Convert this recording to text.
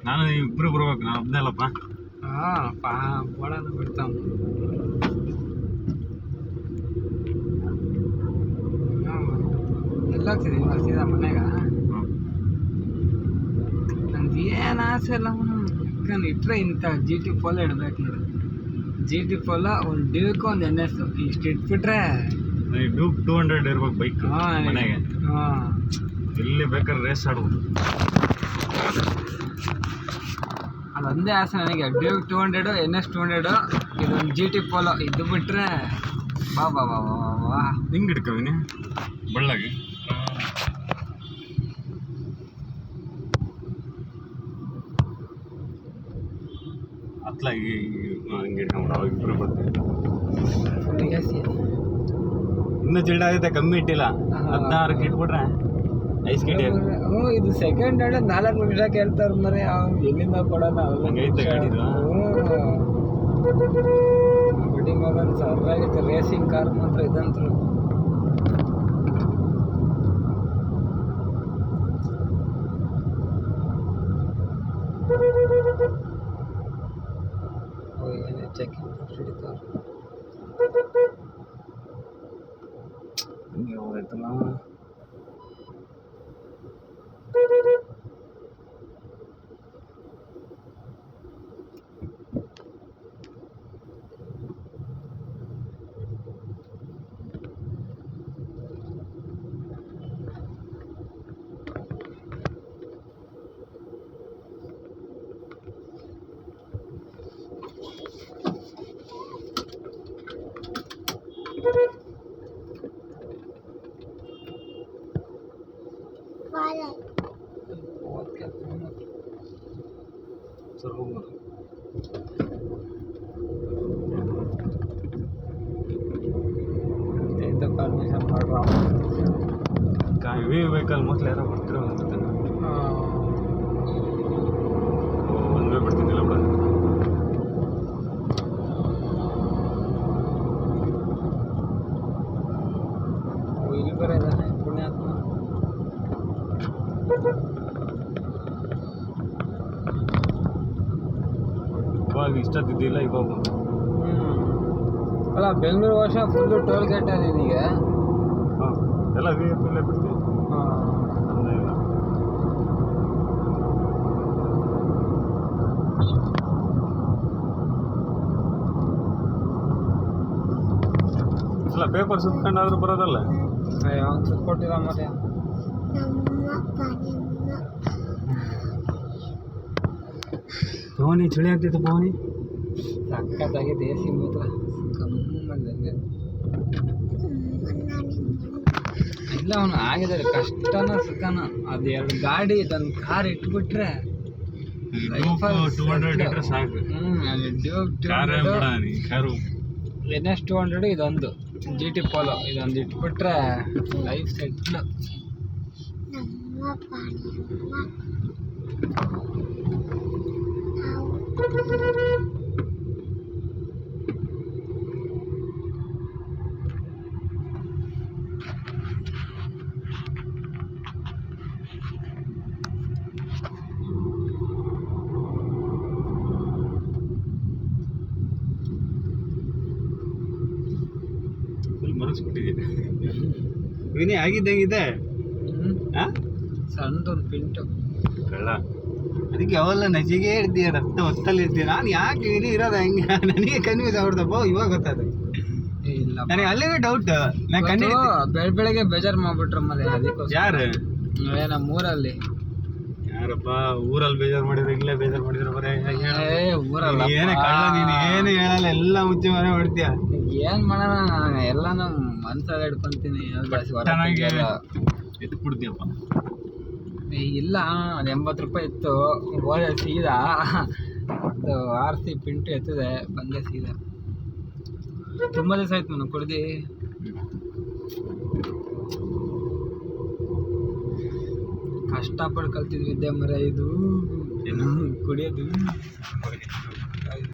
ನಾನು ಇಬ್ರು ಬರ್ಬೇಕು, ನಾನು ಒಬ್ಬನೇ ಅಲ್ಲಪ್ಪ. ಬೋಳನ ಬಿಡ್ತಾವ ಎಲ್ಲೋಗ್ತಿದೆ ಇವಾಗ ಸೀದಾ ಮನೆಗ. ನಂದು ಏನು ಆಸೆ ಇಲ್ಲ ಯಾಕಂದ್ರೆ ಇಟ್ಟರೆ ಇಂಥ ಜಿ ಟಿ ಪೋಲ ಇಡ್ಬೇಕು ನೋಡಿ. ಜಿ ಟಿ ಪೋಲ ಒಂದು ಡ್ಯೂಕ್ ಒಂದು NS ಇಷ್ಟು ಇಟ್ಬಿಟ್ರೆ ಡ್ಯೂಕ್ 200 ಇರ್ಬೇಕು ಬೈಕ್ ಮನೆಗೆ. ಎಲ್ಲಿ ಬೇಕಾದ್ರೆ ರೇಸ್ ಆಡ್ಬೋದು. ಅದೊಂದೇ ಆಸೆ ನನಗೆ, ಡ್ಯೂಕ್ 200 NS 200 ಇದೊಂದು ಜಿ ಟಿ ಪೋಲೋ ಇದು ಬಿಟ್ರೆ ಬಾ ಬಾ ಬಾ ಬಾ ಬಾ ಹಿಂಗೆ ಹಿಡ್ಕವಿನಿ ಬಳ್ಳಾಗಿ. ಅತ್ಲಾಗಿ ಹಂಗೆ ಹಿಡ್ಕೊಂಬಿಡ ಇಬ್ಬರು ಬರ್ತೀವಿ. ಇನ್ನೂ ಚಿಲ್ಡಾಗುತ್ತೆ, ಕಮ್ಮಿ ಇಟ್ಟಿಲ್ಲ. 16ಕ್ಕೆ ಇಟ್ಬಿಟ್ರೆ ಐಸ್ ಕಿಟಿ. ಇದು ಸೆಕೆಂಡ್ ಹ್ಯಾಂಡ್ 4 ನಿಮಿಷ ಕೇಳ್ತಾರೆ ಮರೆ, ಎಲ್ಲಿಂದ ಕೊಡೋಣ. ಹಂಗೈತೆ ಗಾಡಿದು. ಬಡ್ಡಿ ಮಗನ್ ಸರ್ರಾಗೈತೆ ರೇಸಿಂಗ್ ಕಾರ್ ಮಾತ್ರ ಇದಂತರು. ಏನೇ ಚೆಕಿಂಗ್ ಹಿಡಿತಾರ ಹೋಗೈತಲ್ಲ. ಪರ್ಮಿಷನ್ ಮಾಡ್ರ ಹೆವಿ ವೆಹಿಕಲ್ ಮೋಸ್ಟ್ಲಿ ಯಾರೋ ಬರ್ತಿರೋ ಅನ್ಸುತ್ತೆ. ಒಂದೇ ಬಿಡ್ತಿದ್ದಿಲ್ಲ ಬಿಡ. ಇಲ್ಲಿ ಬರ ಇದ್ದಾನೆ ಪುಣ್ಯಾತ್ಮ. ಇವಾಗ ಇಷ್ಟದಿದ್ದಿಲ್ಲ, ಇವಾಗ ಅಲ್ಲ ಬೆಂಗಳೂರು ವರ್ಷ ಫುಲ್ಲು ಟೋಲ್ ಗೇಟ್ ನಿನಗೆ. ಎಲ್ಲ ವಿ ಎಫ್ ಇಲ್ಲೇ ಬಿಡ್ತೀವಿ. ಇಲ್ಲ ಪೇಪರ್ ಸುತ್ಕೊಂಡಾದ್ರೂ ಬರೋದಲ್ಲ. ಅವ್ನು ಸುತ್ಕೊಟ್ಟಿಲ್ಲ ಮತ್ತೆ. ಪವನಿ ಚಳಿ ಆಗ್ತೈತೆ. ಪವನಿ ಸಖತ್ತಾಗಿದೆ ಎ ಸಿ ಮಾತ್ರ ಕಮ್ಮಂಗೆ. ಇಲ್ಲ ಅವನು ಆಗಿದ್ದಾರೆ ಕಷ್ಟನ ಸುಖನ. ಅದು 2 ಗಾಡಿ ಇದೊಂದು ಕಾರ್ ಇಟ್ಬಿಟ್ರೆ ಸಾಕು. NS 200 ಇದೊಂದು ಜಿ ಟಿ ಪೋಲೋ ಇದೊಂದು ಇಟ್ಬಿಟ್ರೆ ಲೈಫ್ ಸೆಟ್ಲು. ಮನಸ್ಬಿಟ್ಟಿದೆ ವಿನಿ ಆಗಿದ್ದಂಗಿದೆ. ಸಣ್ಣದೊಂದು ಪಿಂಟು ಕಳ್ಳ. ಅದಕ್ಕೆ ಅವೆಲ್ಲ ನಜಿಗೆ ಇರ್ತೀಯ, ರಕ್ತ ಹೊತ್ತಲ್ಲಿ ಇರ್ತೀಯ. ನಾನು ಯಾಕೆ ವಿನಿ ಇರೋದು ಹಂಗೆ ನನಗೆ ಕನ್ಫ್ಯೂಸ್ ಆಗ್ಬಿಡ್ತಪ್ಪ. ಇವಾಗ ಗೊತ್ತಾದ. ಇಲ್ಲ ನನಗೆ ಅಲ್ಲಿಗೆ ಡೌಟ್. ನಾನು ಬೆಳಗ್ಗೆ ಬೇಜಾರು ಮಾಡ್ಬಿಟ್ರ ಮತ್ತೆ. ಅದಕ್ಕೋಸ್ಕರ ಯಾರು ನಮ್ಮೂರಲ್ಲಿ ಯಾರಪ್ಪ ಊರಲ್ಲಿ ಬೇಜಾರು ಮಾಡಿದ್ರು, ಇಲ್ಲೇ ಬೇಜಾರು ಮಾಡಿದ್ರು. ಬರೇ ಊರಲ್ಲ ಏನೇ ಕಳ್ಳ, ನೀನು ಏನು ಹೇಳಲ್ಲ, ಎಲ್ಲ ಮುಚ್ಚಿ ಮನೆ ಮಾಡ್ತೀಯ. ಏನ್ ಮಾಡೋಣ, ಎಲ್ಲ ನಮ್ಮ ಮನ್ಸಲ್ಲಿ ಹಿಡ್ಕೊಂತೀನಿ. ಎತ್ಬಿಡ್ತೀಯಪ್ಪ. ಇಲ್ಲ ಅದು 80 ರೂಪಾಯಿ ಇತ್ತು. ಹೋದೆ ಸೀದಾ ಒಂದು RC ಪಿಂಟು ಎತ್ತಿದೆ, ಬಂದೆ ಸೀದಾ. ತುಂಬ ದಿವಸ ಆಯ್ತು ನಾನು ಕುಡ್ದು. ಕಷ್ಟಪಟ್ಟು ಕಲ್ತಿದ್ವಿ ವಿದ್ಯೆ ಮರ ಇದು ಕುಡಿಯೋದು.